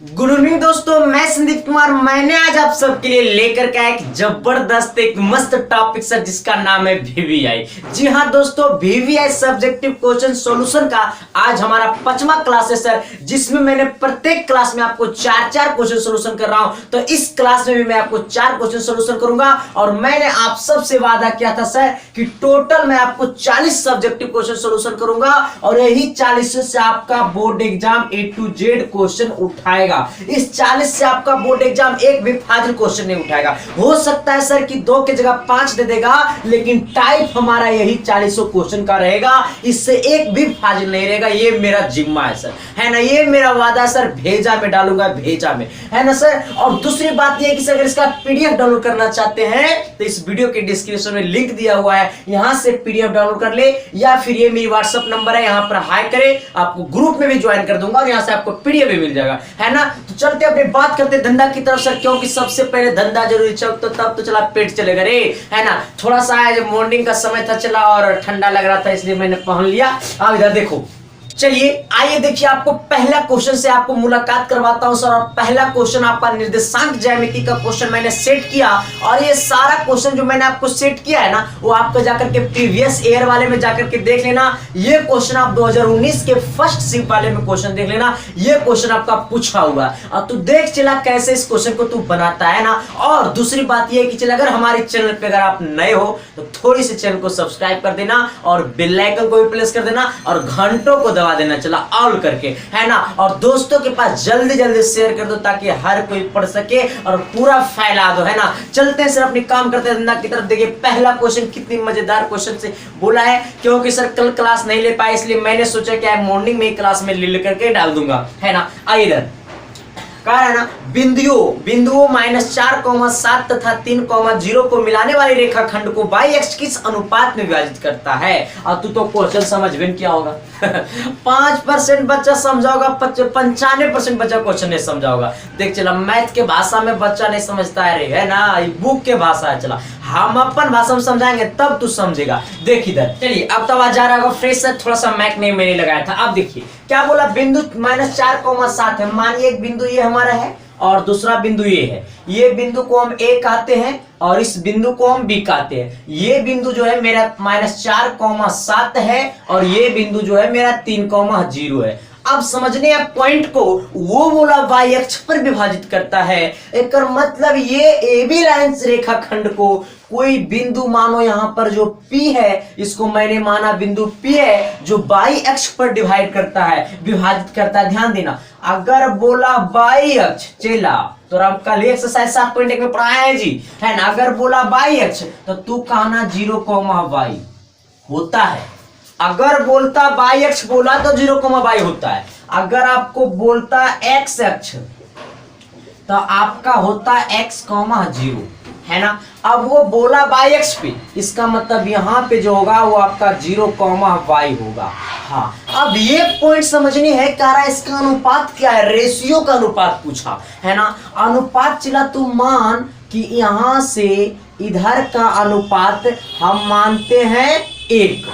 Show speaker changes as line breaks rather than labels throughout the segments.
Good evening दोस्तों, मैं संदीप कुमार। मैंने आज आप सबके लिए लेकर के आया एक जबरदस्त एक मस्त टॉपिक सर, जिसका नाम है वीवीआई। जी हाँ दोस्तों, वीवीआई सब्जेक्टिव क्वेश्चन सॉल्यूशन का आज हमारा 5वां क्लास है सर, जिसमें मैंने प्रत्येक क्लास में आपको चार क्वेश्चन सॉल्यूशन कर रहा हूं। तो इस क्लास में भी मैं आपको 4 क्वेश्चन सॉल्यूशन करूंगा और मैंने आप सबसे वादा किया था सर कि टोटल मैं आपको 40 सब्जेक्टिव क्वेश्चन सॉल्यूशन करूंगा और यही 40 से आपका board exam A to Z question उठाएगा। इस 40 से आपका बोर्ड एग्जाम एक भी फाजिल क्वेश्चन नहीं उठाएगा। हो सकता है सर कि 2 की जगह 5 दे देगा, लेकिन टाइप हमारा यही 40 क्वेश्चन का रहेगा। इससे एक भी फाजिल नहीं रहेगा। ये मेरा जिम्मा है सर, है ना। ये मेरा वादा सर, भेजा में डालूंगा, भेजा में, है ना सर। और दूसरी बात ये कि अगर इसका पीडीएफ डाउनलोड करना चाहते हैं तो इस वीडियो के डिस्क्रिप्शन में लिंक दिया हुआ है, यहां से पीडीएफ डाउनलोड कर ले, या फिर ये मेरी व्हाट्सएप नंबर है, यहां पर हाई करें, आपको ग्रुप में भी ज्वाइन कर दूंगा और यहां से आपको पीडीएफ भी मिल जाएगा, है ना। तो चलते अपनी बात करते धंधा की तरफ सर, क्योंकि सबसे पहले धंधा जरूरी चल तो तब तो चला पेट चलेगा रे, है ना। थोड़ा सा आज मॉर्निंग का समय था चला और ठंडा लग रहा था, इसलिए मैंने पहन लिया। अब इधर देखो, चलिए आइए देखिए, आपको पहला क्वेश्चन से आपको मुलाकात करवाता हूं सर। और पहला क्वेश्चन आपका निर्देशांक ज्यामिति का क्वेश्चन मैंने सेट किया, और ये सारा क्वेश्चन जो मैंने आपको सेट किया है ना, वो आपको जाकर के प्रीवियस ईयर वाले में जाकर के देख लेना। ये क्वेश्चन आप 2019 के फर्स्ट शिफ्ट वाले में क्वेश्चन देख लेना। ये क्वेश्चन आपका पूछा हुआ, और तू देख चला कैसे इस क्वेश्चन को तू बनाता है ना। और दूसरी बात ये कि चल, अगर हमारे चैनल पे अगर आप नए हो तो थोड़ी सी चैनल को सब्सक्राइब कर देना और बेल आइकन को भी प्रेस कर देना और घंटों को दबा देना, चला ऑल करके, है ना। और दोस्तों के पास जल्दी जल्दी शेयर कर दो ताकि हर कोई पढ़ सके और पूरा फैला दो, है ना। चलते हैं सर अपनी काम करते हैं धंधा की तरफ। देखिए पहला क्वेश्चन कितनी मजेदार क्वेश्चन से बोला है, क्योंकि सर कल क्लास नहीं ले पाए, इसलिए मैंने सोचा कि मॉर्निंग में क्लास में ले करके डाल दूंगा, है ना। आइए इधर कहा है ना, बिंदुओं -4,7 तथा 3,0 को मिलाने वाली रेखाखंड को y-अक्ष किस अनुपात में विभाजित करता है। और तू तो क्वेश्चन समझ में क्या होगा 5% बच्चा समझाओगा, 95% बच्चा क्वेश्चन नहीं समझाओगा। देख चला, मैथ के भाषा में बच्चा नहीं समझता है रे, है ना। बुक के भाषा है, चला हम अपन भाषा में समझाएंगे तब तू समझेगा। देख इधर, चलिए अब तो आवाज आ रहा होगा फ्रेश है, थोड़ा सा मैक नहीं मैंने लगाया था। अब देखिए क्या बोला, बिंदु -4,7 है। मानिए एक बिंदु ये हमारा है और दूसरा बिंदु ये है। ये बिंदु को हम A कहते हैं और इस बिंदु को हम B कहते हैं। ये बिंदु जो है मेरा -4,7 है और ये बिंदु जो है मेरा 3,0 है। अब समझने आप पॉइंट को, वो बोला y अक्ष पर विभाजित करता है, एक मतलब ये AB लाइन रेखाखंड को कोई बिंदु मानो, यहां पर जो P है इसको मैंने माना बिंदु P है, जो y अक्ष पर डिवाइड करता है, विभाजित करता है। ध्यान देना, अगर बोला y अक्ष, चला तो आप कल एक्सरसाइज 7.1 में पढ़ाया है जी, है ना। अगर बोला y अक्ष तो तू कहना 0,y होता है। अगर बोलता y अक्ष बोला तो 0,y होता है। अगर आपको बोलता x अक्ष तो आपका होता x,0, है ना। अब वो बोला y अक्ष पे, इसका मतलब यहाँ पे जो होगा वो आपका 0,y होगा। हाँ, अब ये पॉइंट समझनी है, कह रहा इसका अनुपात क्या है, रेशियो का अनुपात पूछा, है ना। अनुपात चला तू मान कि यहां से इधर का अनुपात हम मानते हैं 1,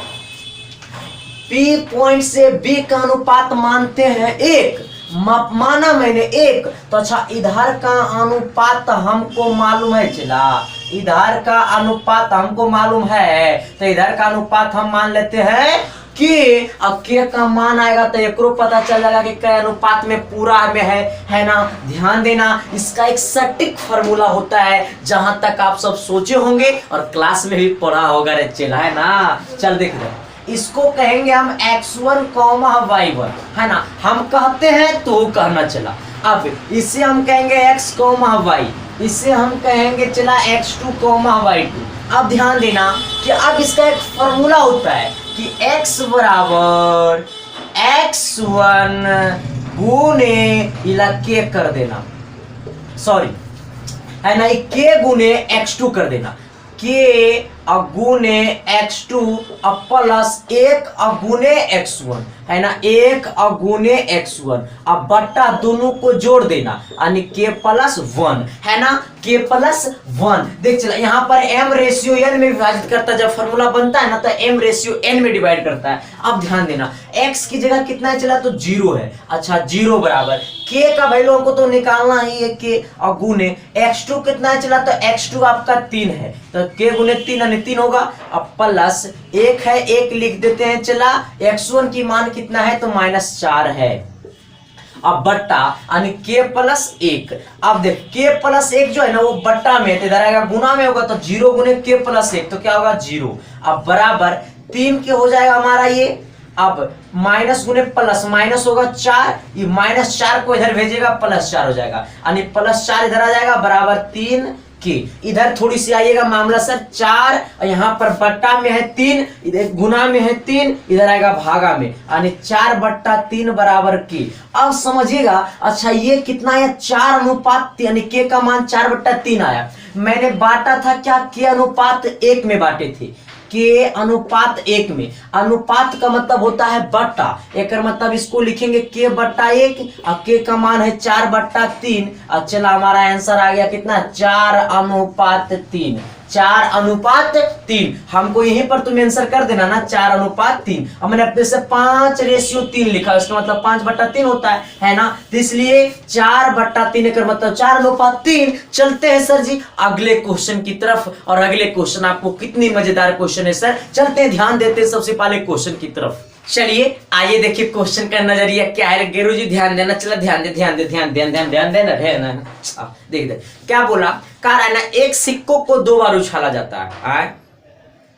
P पॉइंट से B का अनुपात मानते हैं 1, माना मैंने 1। तो अच्छा, इधर का अनुपात हमको मालूम है, चला इधर का अनुपात हमको मालूम है, तो इधर का अनुपात हम मान लेते हैं कि अब के का मान आएगा तो एक पता चल जाएगा कि क्या अनुपात में पूरा में है ना। ध्यान देना, इसका एक सटीक फार्मूला होता है, जहां तक आप सब सोचे होंगे और क्लास में भी पढ़ा होगा रे चला, है ना। चल देख रहे, इसको कहेंगे हम x1, y1, है ना। हम कहते हैं तो कहना चला। अब इसे हम कहेंगे x, y, इसे हम कहेंगे चला x2, y2। अब ध्यान देना कि अब इसका एक फॉर्मूला होता है कि x बराबर x1 गुने इला k कर देना, सॉरी, है ना, k गुने x2 कर देना। k अगुने x2 अब प्लस 1 अगुने x1 है ना, 1 अगुने x1 अब बट्टा दोनों को जोड़ देना यानी k प्लस 1 है ना, k प्लस 1। देख चला यहाँ पर m रेशियो n में विभाजित करता है, जब फॉर्मूला बनता है ना तो m रेशियो n में डिवाइड करता है। अब ध्यान देना x की जगह कितना है चला तो 0 है। अच्छा 0 बराबर k का वैल्यू हमको तो निकालना ही है, k अगुने x2 कितना है चला तो x2 आपका 3 है तो k गुने 3 यानी 3 होगा। अब प्लस 1 है, 1 लिख देते हैं चला, x1 की मान कितना है तो -4 है। अब बट्टा यानी k प्लस 1। अब देख k प्लस 1 जो है ना वो बट्टा में इधर आएगा, गुना में होगा तो 0 गुने k प्लस 1 तो क्या होगा 0। अब बराबर 3 के हो जाएगा हमारा ये। अब माइनस गुने प्लस, माइनस होगा 4, ये -4 को इधर भेजेगा +4 हो जाएगा यानी +4 इधर आ जाएगा बराबर 3 की। इधर थोड़ी सी आइएगा मामला सर 4 और यहाँ पर बट्टा में है 3, इधर गुना में है 3, इधर आएगा भागा में यानी 4/3 बराबर की। अब समझिएगा अच्छा ये कितना है 4:3 यानी k का मान 4/3 आया। मैंने बांटा था क्या k अनुपात 1 में बांटे थे, k अनुपात 1 में। अनुपात का मतलब होता है बट्टा, एक मतलब इसको लिखेंगे k/1 और k का मान है 4/3। और चला हमारा आंसर आ गया कितना 4:3, 4:3। हमको यहीं पर तुम आंसर कर देना ना 4:3। अब मैंने अपने से 5:3 लिखा, इसका मतलब 5/3 होता है ना, तो इसलिए 4/3 का मतलब 4:3। चलते हैं सर जी अगले क्वेश्चन की तरफ, और अगले क्वेश्चन आपको कितनी मजेदार क्वेश्चन है सर, चलते हैं ध्यान देते हैं सबसे पहले क्वेश्चन की तरफ। चलिए आइए देखिए क्वेश्चन का नजरिया क्या है। गेरू जी ध्यान देना, चला ध्यान दे ध्यान दे ध्यान ध्यान ध्यान ध्यान देना है। देख दे क्या बोला, कह रहा है ना एक सिक्कों को 2 बार उछाला जाता है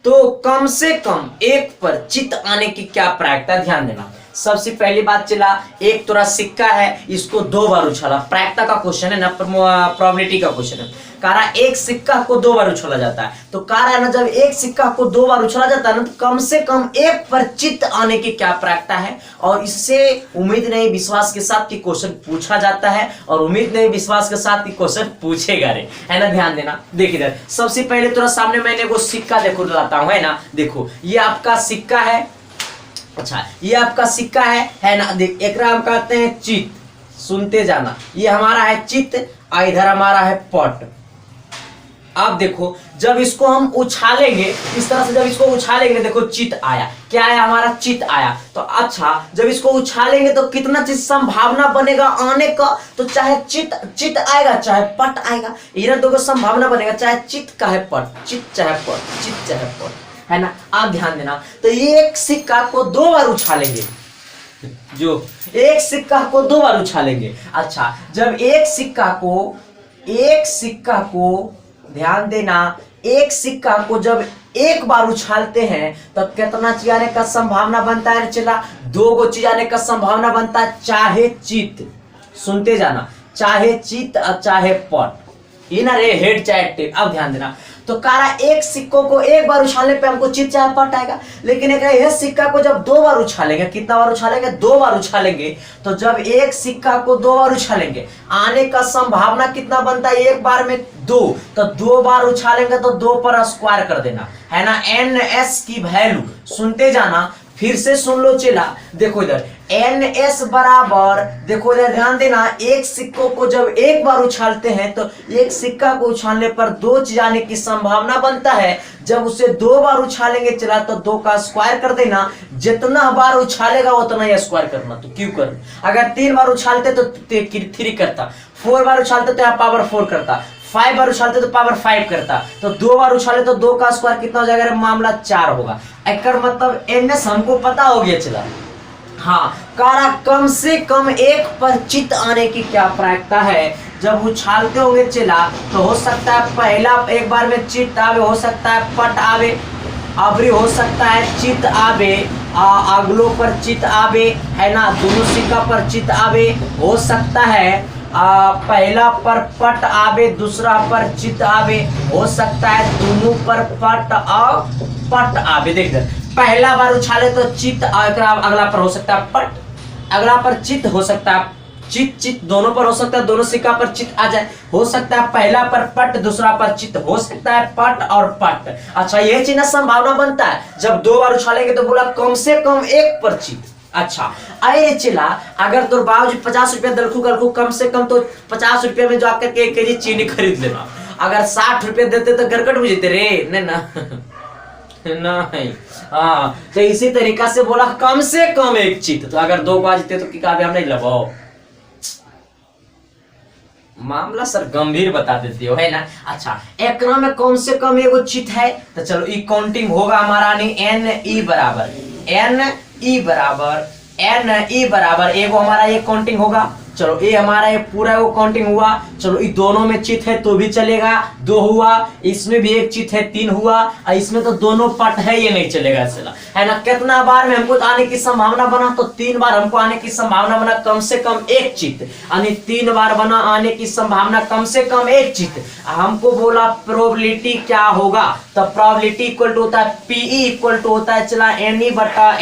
तो कम से कम एक पर चित आने की क्या प्रायिकता, ध्यान देना। सबसे पहली बात चला एक तोरा सिक्का है, इसको 2 बार उछाला, प्रायिकता का क्वेश्चन है ना, प्रोबेबिलिटी का क्वेश्चन है। कह रहा एक सिक्का को 2 बार उछाला जाता है तो कह रहा है ना जब एक सिक्का को 2 बार उछाला जाता है ना तो कम से कम एक पर चित्त आने की क्या प्रायिकता है। और इससे उम्मीद नहीं विश्वास के साथ कि क्वेश्चन पूछा जाता है, और उम्मीद नहीं विश्वास के साथ कि क्वेश्चन पूछेगा रे, है ना। ध्यान देना, देख इधर सबसे पहले तोरा सामने मैंने वो सिक्का देखो लाता हूं, है ना। देखो ये आपका सिक्का है, अच्छा ये आपका सिक्का है ना। देख एक हम कहते हैं चित, सुनते जाना, ये हमारा है चित और इधर हमारा है पट। आप देखो जब इसको हम उछालेंगे इस तरह से, जब इसको उछालेंगे देखो चित आया, क्या आया हमारा चित आया। तो अच्छा जब इसको उछालेंगे तो कितना चीज संभावना बनेगा आने का, तो चाहे चित आएगा चाहे पट आएगा, इधर दो संभावना बनेगा, चाहे चित का है पट, चित चाहे पट, चित चाहे पट, है ना। आप ध्यान देना तो एक सिक्का को 2 बार उछालेंगे, जो एक सिक्का को 2 बार उछालेंगे। अच्छा जब एक सिक्का को ध्यान देना, एक सिक्का को जब एक बार उछालते हैं तो कितना चीज आने का संभावना बनता है चला 2 गो चीज आने का संभावना बनता है, चाहे चित, सुनते जाना, चाहे चित और चाहे पट, ये ना रे हेड चाहे टेप। अब ध्यान देना तो कारा एक सिक्कों को एक बार उछालने पे हमको चित चाहे पट आएगा, लेकिन एक सिक्का को जब 2 बार उछालेंगे, कितना बार उछालेंगे 2 बार उछालेंगे, तो जब एक सिक्का को 2 बार उछालेंगे आने का संभावना कितना बनता है, एक बार में 2, तो 2 बार उछालेंगे तो 2 पर स्क्वायर कर देना, है ना। NS की वैल्यू सुनते जाना, फिर से सुन लो चला, देखो इधर NS बराबर, देखो इधर ध्यान देना, एक सिक्कों को जब एक बार उछालते हैं तो एक सिक्का को उछालने पर 2 चीज आने की संभावना बनता है। जब उसे 2 बार उछालेंगे चला तो 2 का स्क्वायर कर देना, जितना बार उछालेगा उतना ही स्क्वायर करना। तो क्यों कर, अगर 3 बार उछालते तो 3 करता, 4 बार उछालते तो यहाँ पावर 4 करता, 5 बार उछालते तो पावर 5 करता, तो 2 बार उछाले तो 2 का स्क्वायर कितना हो जाएगा, मामला 4 होगा। एक मतलब NS हमको पता हो गया चला। हाँ कारा कम से कम एक पर चित आने की क्या प्रायिकता है, जब उछालते होंगे चला तो हो सकता है पहला एक बार में चित आवे, हो सकता है पट आवे, अबरी हो सकता है चित आवे, अगलो पर चित आवे, है ना, दोनों सिक्का पर चित आवे, हो सकता है पहला पर पट आवे दूसरा पर चित आवे, हो सकता है दोनों पर पट और पट आवे। देख पहला बार उछाले तो चित, अगला पर हो सकता है पट, अगला पर चित हो सकता है चित चित दोनों पर हो सकता है, दोनों सिक्का पर चित आ जाए, हो सकता है पहला पर पट दूसरा पर चित, हो सकता है पट और पट। अच्छा यही चीज ना संभावना बनता है, जब 2 बार उछालेंगे तो बोला कम से कम 1 पर चित। अच्छा अरे चिला, अगर तो बाबूजी 50 रुपया दलखू गलखू, कम से कम तो 50 रुपया में जाकर के 1 केजी चीनी खरीद लेना। अगर 60 रुपया देते तो गरकट बुझते रे, नहीं ना नहीं। हाँ तो इसी तरीका से बोला कम से कम 1 चित, तो अगर 2 बाजते तो क्या हम नहीं लगाओ, मामला सर गंभीर बता देती हो, है ना। अच्छा एकरा में कम से कम 1 चित है, तो चलो ई काउंटिंग होगा हमारा नहीं, एन ई बराबर एगो हमारा ये काउंटिंग होगा। चलो ये हमारा ये पूरा वो काउंटिंग हुआ। चलो ये दोनों में चित है तो भी चलेगा, 2 हुआ, इसमें भी 1 चित है 3 हुआ, और इसमें तो दोनों पट है, ये नहीं चलेगा चला, है ना। कितना बार में हमको आने की संभावना बना, तो 3 बार हमको आने की संभावना बना, कम से कम 1 चित, यानी 3 बार बना आने की संभावना कम से कम 1 चित। हमको बोला प्रोबेबिलिटी क्या होगा, तो प्रोबेबिलिटी इक्वल टू होता है पीई इक्वल टू होता है चला एनी बटा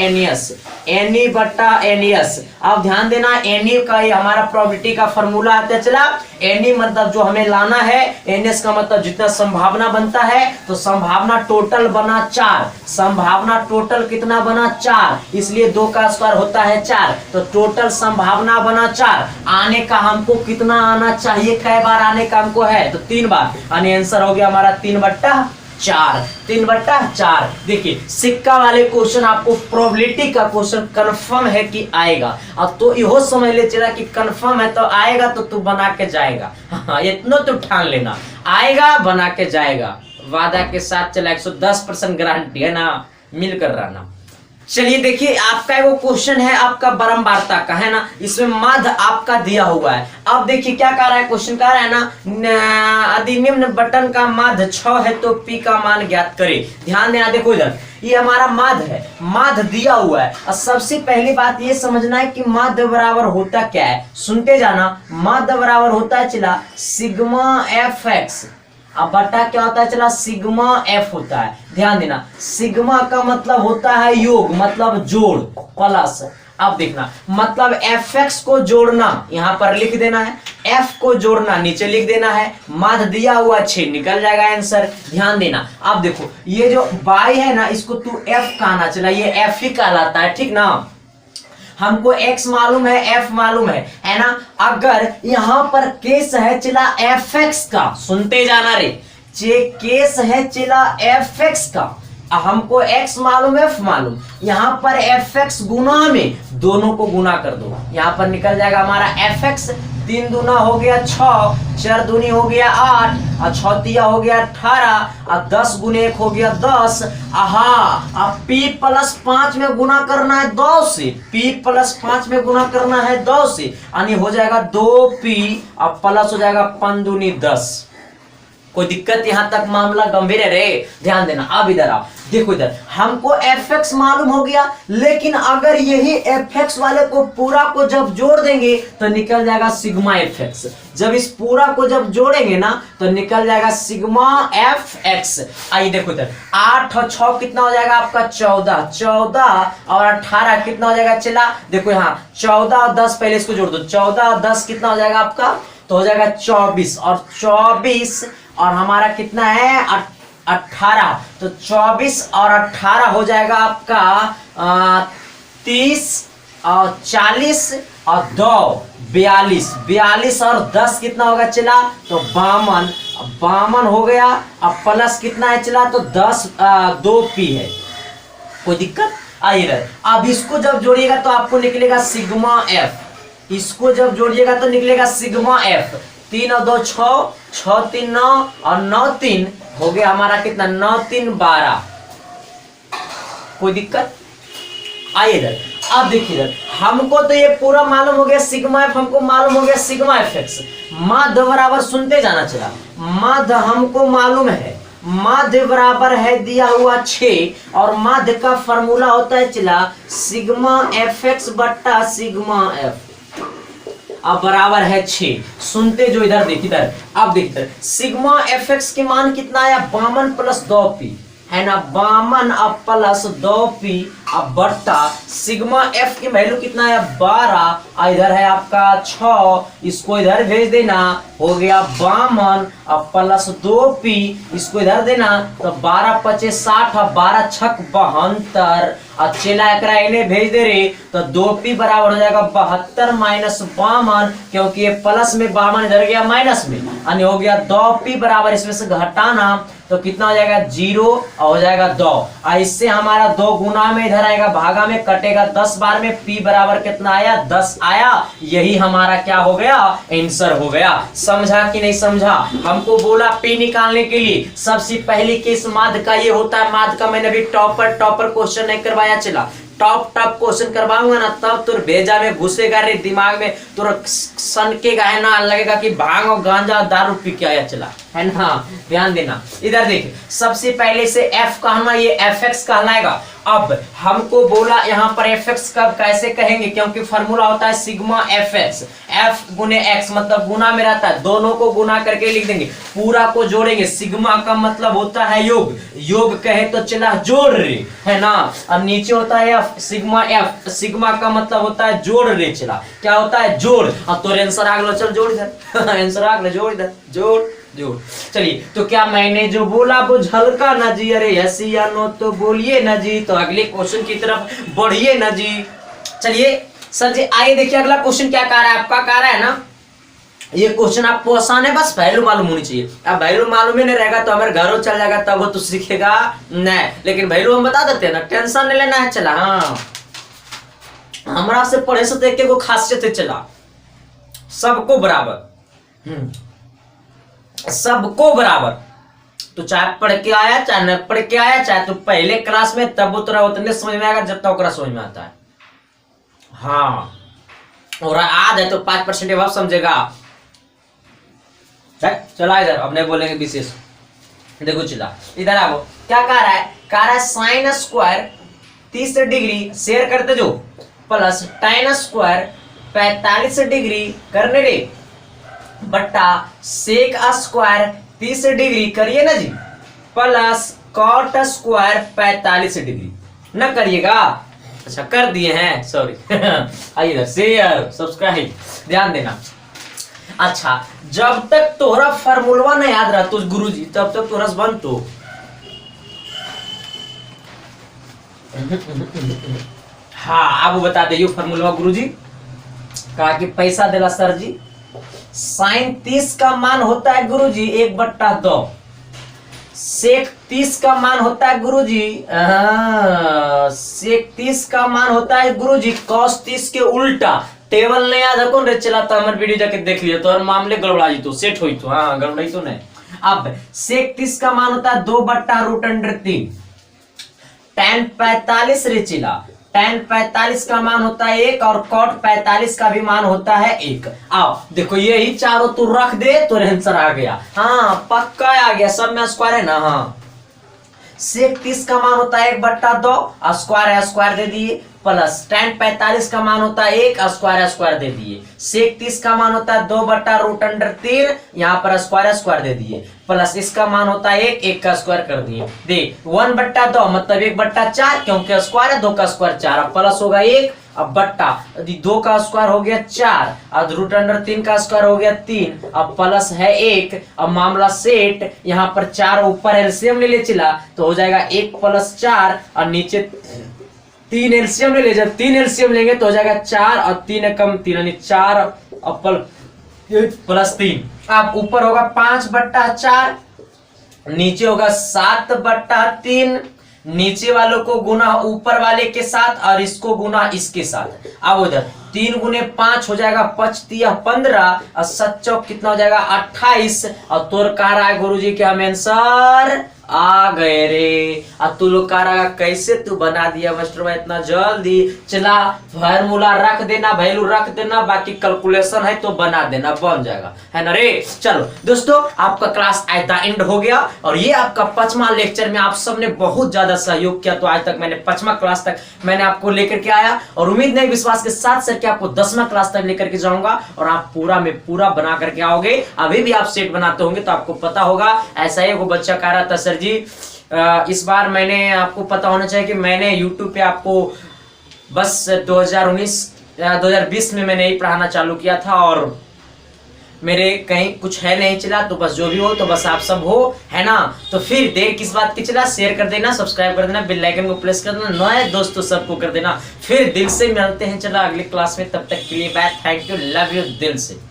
एनएस। अब ध्यान देना एनी का ये हमारा प्रोबेबिलिटी का फॉर्मूला आता है चला, एनी मतलब जो हमें लाना है, एनएस का मतलब जितना संभावना बनता है, तो संभावना टोटल बना 4, संभावना टोटल कितना बना 4, इसलिए 2 का स्क्वायर होता है 4, तो टोटल संभावना बना 4। आने का हमको कितना आना चाहिए, कई बार आने का हमको है, तो 3 बार, यानी आंसर हो गया हमारा 3/4। देखिए सिक्का वाले क्वेश्चन आपको प्रोबेबिलिटी का क्वेश्चन कंफर्म है कि आएगा, अब तो इहो समझ ले चला कि कंफर्म है तो आएगा, तो तू बना के जाएगा। हाँ इतना तो ठान लेना, आएगा बना के जाएगा, वादा के साथ चला, 110% गारंटी है ना, मिलकर रहना। चलिए देखिए आपका वो क्वेश्चन है आपका बारंबारता का, है ना, इसमें माध्य आपका दिया हुआ है। अब देखिए क्या कह रहा है क्वेश्चन, कह रहा है ना अधिनिम्न बटन का माध्य 6 है तो पी का मान ज्ञात करे। ध्यान देना, देखो इधर ये हमारा माध्य है, माध्य दिया हुआ है, और सबसे पहली बात ये समझना है कि माध्य बराबर होता क्या है, सुनते जाना। माध्य बराबर होता है चला सिग्मा एफ एक्स, अब बटा क्या होता है चला सिग्मा एफ होता है। ध्यान देना सिग्मा का मतलब होता है योग, मतलब जोड़, प्लस, अब देखना मतलब एफ एक्स को जोड़ना, यहां पर लिख देना है, एफ को जोड़ना नीचे लिख देना है, माध्य दिया हुआ 6 निकल जाएगा आंसर। ध्यान देना अब देखो ये जो y है ना, इसको तू एफ कहना चला, ये एफ ही कहलाता है, ठीक ना। हमको x मालूम है, f मालूम है ना। अगर यहां पर केस है चला fx का, सुनते जाना रे, केस है चला fx का, हमको x मालूम f मालूम, यहां पर fx गुना में दोनों को गुना कर दो, यहां पर निकल जाएगा हमारा fx, 3 दूना हो गया 6, 4 दूनी हो गया 8, और 6 तिया हो गया 18, और 10 गुने 1 हो गया 10। अब p प्लस 5 में गुना करना है 2 से, p प्लस 5 में गुना करना है 2 से, यानी हो जाएगा 2p, अब प्लस हो जाएगा 5 दूनी 10। कोई दिक्कत यहां तक मामला गंभीर है रे। ध्यान देना अब इधर आओ, देखो इधर हमको fx मालूम हो गया, लेकिन अगर यही fx वाले को पूरा को जब जोड़ देंगे तो निकल जाएगा सिग्मा fx। जब इस पूरा को जब जोड़ेंगे ना तो निकल जाएगा सिग्मा fx। आइए देखो इधर 8 और 6 कितना हो जाएगा आपका 14 और 18 कितना हो जाएगा, चला देखो यहाँ 14 और 10 पहले इसको जोड़ दो, 14 और 10 कितना हो जाएगा आपका, तो हो जाएगा 24, और 24 और हमारा कितना है 18, तो 24 और 18 हो जाएगा आपका 30 और 40 और 2 42 और 10 कितना होगा चला, तो 52 हो गया। अब प्लस कितना है चला, तो 2p है, कोई दिक्कत। आइए अब इसको जब जोड़िएगा तो आपको निकलेगा सिग्मा एफ, इसको जब जोड़िएगा तो निकलेगा सिग्मा एफ। 3 और 2 6, 6 3 9 और 9 3 हो गया हमारा कितना 9 3 12, कोई दिक्कत। आइए इधर अब देखिए इधर हमको तो ये पूरा मालूम हो गया सिग्मा एफ, हमको मालूम हो गया सिग्मा एफ एक्स। माध्य बराबर सुनते जाना चला, माध्य हमको मालूम है, माध्य बराबर है दिया हुआ 6, और माध्य का फॉर्मूला होता है चला सिग्मा एफ एक्स बट्टा सिग्मा एफ, अब बराबर है 6। सुनते जो इधर देखिए इधर, अब देखिए सिग्मा एफ एक्स के मान कितना आया 52 प्लस 2p, है ना, 52 अब प्लस 2p अब बट्टा सिग्मा एफ की वैल्यू कितना है 12, इधर है आपका 6, इसको इधर भेज देना, हो गया 52, अब प्लस 2p, इसको इधर देना तो 12 पचे 60, 12 छक 72, और चला एकरा इन्हें भेज दे रे तो 2p बराबर हो जाएगा 72 माइनस 52, क्योंकि ये प्लस में 52 इधर गया माइनस में, यानी हो गया 2p बराबर इसमें से घटाना तो कितना हो जाएगा 0 और हो जाएगा 2, और इससे हमारा 2 गुना में इधर आएगा भागा में कटेगा 10 बार में, p बराबर कितना आया 10 आया, यही हमारा क्या हो गया आंसर हो गया। समझा कि नहीं समझा? हमको बोला p निकालने के लिए सबसे पहले केस माध्य का ये होता है, माध्य का मैंने अभी टॉपर क्वेश्चन नहीं करवाया, चला टॉप क्वेश्चन करवाऊंगा ना तब तुर भेजा में घुसेगा रे दिमाग में, तुर सनकेगा है ना, लगेगा कि भांग और गांजा दारू पी के आया चला है ना। ध्यान देना इधर देख, सबसे पहले से f कहना ये fx कहलाएगा। अब हमको बोला यहाँ पर fx कब कैसे कहेंगे, क्योंकि फॉर्मूला होता है सिग्मा fx, f गुने x मतलब गुना में रहता है, दोनों को गुना करके लिख देंगे, पूरा को जोड़ेंगे, सिग्मा का मतलब होता है योग, योग कहे तो चला जोड़ रे है ना। अब नीचे होता है f, सिग्मा f, सिग्मा का मतलब होता है जोड़ रे, चला क्या होता है जोड़। अब तो आंसर आ गया, चल जोड़ इधर आंसर आ गया, जोड़ इधर जोड़ जोड़। चलिए तो क्या मैंने जो बोला वो झलका ना जी, अरे यस या नो तो बोलिए ना जी, तो अगले क्वेश्चन की तरफ बढ़िए ना जी। चलिए सर जी आइए देखिए अगला क्वेश्चन क्या कह रहा है, आपका कह रहा है ना ये क्वेश्चन आपको आसान है, बस वैल्यू मालूम होनी चाहिए। अब वैल्यू मालूम ही नहीं रहेगा तो हमारे घरों चल जाएगा तब वो तो सीखेगा नहीं, लेकिन वैल्यू हम बता देते हैं ना, टेंशन नहीं लेना है। चला हाँ हमारा से पढ़े से देख के वो खासियत है, चला सबको बराबर, सबको बराबर, तो चाहे पढ़ के आया चाहे न पढ़ के आया, चाहे तो पहले क्लास में तब उतना उतने समझ में आएगा जब तक समझ में आता है। हाँ और आज है तो 5% भाव समझेगा। चला इधर अब नहीं बोलेंगे विशेष, देखो चला इधर आओ, क्या कह रहा है, कह रहा है साइन स्क्वायर 30 डिग्री शेयर करते जो प्लस tan स्क्वायर 45 डिग्री करने रे बट्टा सेक स्क्वायर 30 डिग्री करिए ना जी प्लस कॉट स्क्वायर 45 डिग्री न करिएगा। अच्छा कर दिए हैं, सॉरी आइए शेयर सब्सक्राइब ध्यान देना। अच्छा जब तक तोहरा फार्मूला नहीं याद रहा तो गुरुजी तब तक तोहरा बन तो हाँ अब बता दे फार्मूला गुरुजी। कहा कि पैसा देला सर जी, साइन 30 का मान होता है गुरुजी 1/2, सेक 30 का मान होता है गुरुजी, सेक 30 का मान होता है गुरुजी कॉस 30 के उल्टा। टेबल नहीं याद है कौन रे चला तो हमारे वीडियो जाके देख लिया तो मामले गड़बड़ा जी तो सेट हुई तो हाँ गड़बड़ाई तो नहीं। अब सेक 30 का मान होता है 2/√3, tan 45 रे चिला, tan 45 का मान होता है 1 और cot 45 का भी मान होता है 1। आओ देखो यही चारों तू रख दे तो आंसर आ गया, हाँ पक्का आ गया, सब में स्क्वायर है ना। हाँ सेक 30 का मान होता है 1/2, स्क्वायर है स्क्वायर दे दिए, प्लस tan 45 का मान होता है 1, स्क्वायर दे दिए, सेक 30 का मान होता है 2/√3, यहाँ पर स्क्वायर दे दिए, प्लस इसका मान होता है 1 का स्क्वायर कर दिए, दे 1/2 मतलब 1/4 क्योंकि स्क्वायर है, 2 का स्क्वायर 4, अब प्लस होगा 1, अब बट्टा 2 का स्क्वायर हो गया 4, अब √3 का स्क्वायर हो गया 3, अब प्लस है 1, अब मामला सेट, यहाँ पर 4 ऊपर एलसीएम ले ले चला तो हो जाएगा 1 + 4 और नीचे 3 एलसीएम ले ले, जब 3 एलसीएम लेंगे तो हो जाएगा 4 और 3 कम 3 यानी 4 और +3, अब ऊपर होगा 5/4, नीचे होगा 7/3, नीचे वालों को गुना ऊपर वाले के साथ और इसको गुना इसके साथ। अब उधर 3 × 5 हो जाएगा 5 × 15 और 7 चौक कितना हो जाएगा 28, और तोर कह रहा है गुरुजी के हम आंसर आ गए रे। अब तू लोग कह रहा कैसे तू बना दिया मास्टर भाई इतना जल्दी, चला फार्मूला रख देना, वैल्यू रख देना, बाकी कैलकुलेशन है तो बना देना, बन जाएगा है ना रे। चलो दोस्तों आपका क्लास आज द एंड हो गया और ये आपका 5वां लेक्चर में आप सबने बहुत ज्यादा सहयोग किया, तो आज तक मैंने 5वां क्लास तक मैंने आपको लेकर के आया और उम्मीद नहीं विश्वास के साथ सर कि आपको 10वां क्लास तक लेकर के जाऊंगा और आप पूरा में पूरा बना करके आओगे। अभी भी आप सेट बनाते होंगे तो आपको पता होगा, ऐसा ही वो बच्चा कह रहा था सर जी इस बार मैंने, आपको पता होना चाहिए कि मैंने यूट्यूब पे आपको बस 2020 में मैंने यही पढ़ाना चालू किया था और मेरे कहीं कुछ है नहीं चला, तो बस जो भी हो तो बस आप सब हो, है ना। तो फिर देर किस बात की चला, शेयर कर देना, सब्सक्राइब कर देना, बेल आइकन को प्रेस कर देना, नए दोस्तों सबको कर देना। फिर दिल से मिलते हैं चला अगले क्लास में, तब तक के लिए bye, thank you, love you दिल से।